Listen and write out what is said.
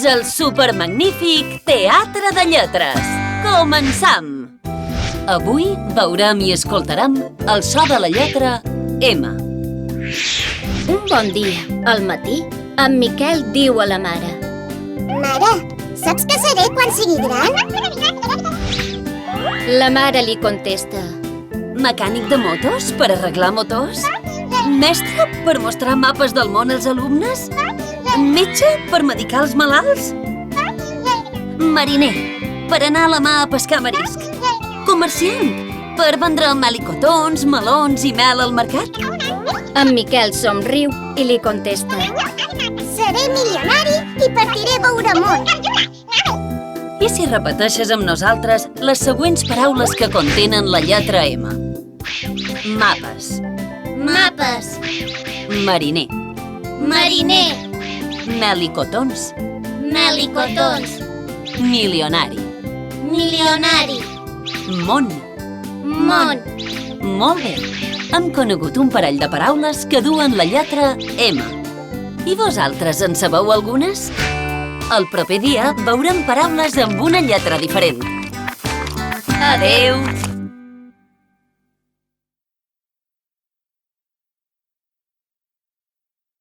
Benvinguts al supermagnífic Teatre de Lletres. Començam! Avui veurem i escoltarem el so de la lletra M. Un bon dia, al matí, en Miquel diu a la mare: Mare, saps què seré quan sigui gran? La mare li contesta: Mecànic de motos per arreglar motors? Mestre per mostrar mapes del món als alumnes? Metge per medicar els malalts? Mariner per anar a la mar a pescar marisc? Comerciant per vendre melicotons, melons i mel al mercat? En Miquel somriu i li contesta: Seré milionari i partiré a veure món. I si repeteixes amb nosaltres les següents paraules que contenen la lletra M? Mapes, Mapes, mariner, mariner, melicotons, melicotons, milionari, milionari, món. món. Molt bé! Hem conegut un parell de paraules que duen la lletra M. I vosaltres en sabeu algunes? El proper dia veurem paraules amb una lletra diferent. Adeu!